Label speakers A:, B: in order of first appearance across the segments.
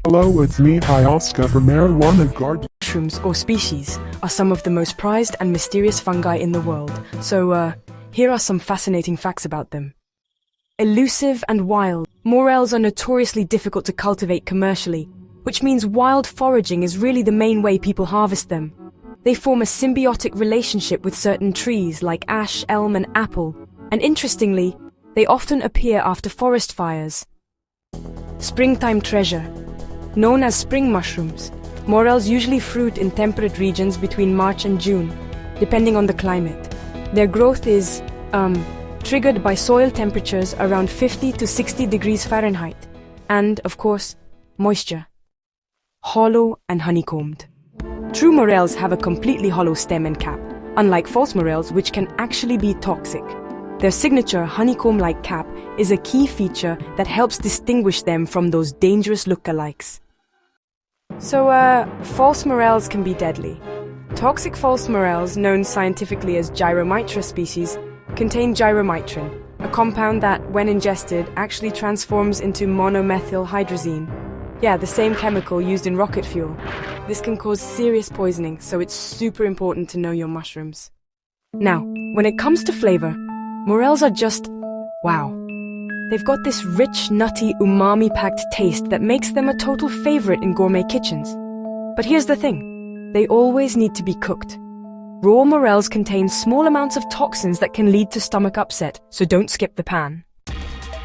A: Hello, it's me, Oscar from Marijuana Garden.
B: Mushrooms, or species, are some of the most prized and mysterious fungi in the world. So, here are some fascinating facts about them. Elusive and wild. Morels are notoriously difficult to cultivate commercially, which means wild foraging is really the main way people harvest them. They form a symbiotic relationship with certain trees like ash, elm, and apple, and interestingly, they often appear after forest fires. Springtime treasure. Known as spring mushrooms, morels usually fruit in temperate regions between March and June, depending on the climate. Their growth is, triggered by soil temperatures around 50 to 60 degrees Fahrenheit, and, of course, moisture. Hollow and honeycombed. True morels have a completely hollow stem and cap, unlike false morels, which can actually be toxic. Their signature honeycomb-like cap is a key feature that helps distinguish them from those dangerous lookalikes. So, false morels can be deadly. Toxic false morels, known scientifically as Gyromitra species, contain gyromitrin, a compound that, when ingested, actually transforms into monomethylhydrazine. Yeah, the same chemical used in rocket fuel. This can cause serious poisoning, so it's super important to know your mushrooms. Now, when it comes to flavor, morels are just wow. They've got this rich, nutty, umami-packed taste that makes them a total favorite in gourmet kitchens. But here's the thing, they always need to be cooked. Raw morels contain small amounts of toxins that can lead to stomach upset, so don't skip the pan.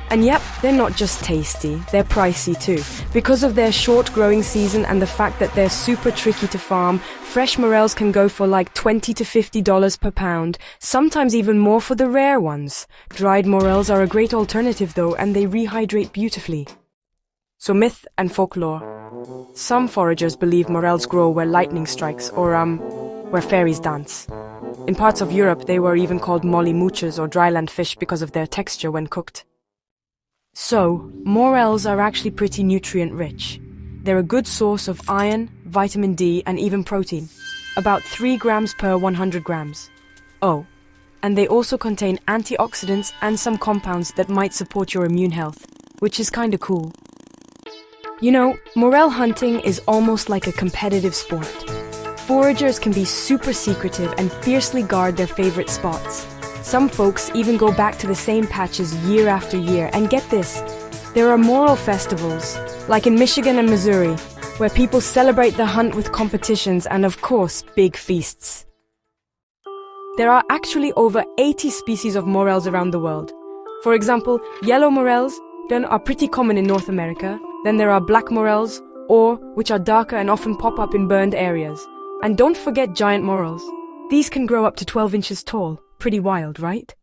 B: And yep, they're not just tasty, they're pricey too. Because of their short growing season and the fact that they're super tricky to farm, fresh morels can go for like $20 to $50 per pound, sometimes even more for the rare ones. Dried morels are a great alternative though, and they rehydrate beautifully. So myth and folklore. Some foragers believe morels grow where lightning strikes, or where fairies dance. In parts of Europe, they were even called molly mooches or dryland fish because of their texture when cooked. So, morels are actually pretty nutrient-rich. They're a good source of iron, vitamin D, and even protein, about 3 grams per 100 grams. Oh, and they also contain antioxidants and some compounds that might support your immune health, which is kinda cool. You know, morel hunting is almost like a competitive sport. Foragers can be super secretive and fiercely guard their favorite spots. Some folks even go back to the same patches year after year, and get this, there are morel festivals, like in Michigan and Missouri, where people celebrate the hunt with competitions and, of course, big feasts. There are actually over 80 species of morels around the world. For example, yellow morels are pretty common in North America. Then there are black morels, which are darker and often pop up in burned areas. And don't forget giant morels. These can grow up to 12 inches tall. Pretty wild, right?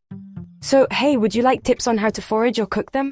B: So, hey, would you like tips on how to forage or cook them?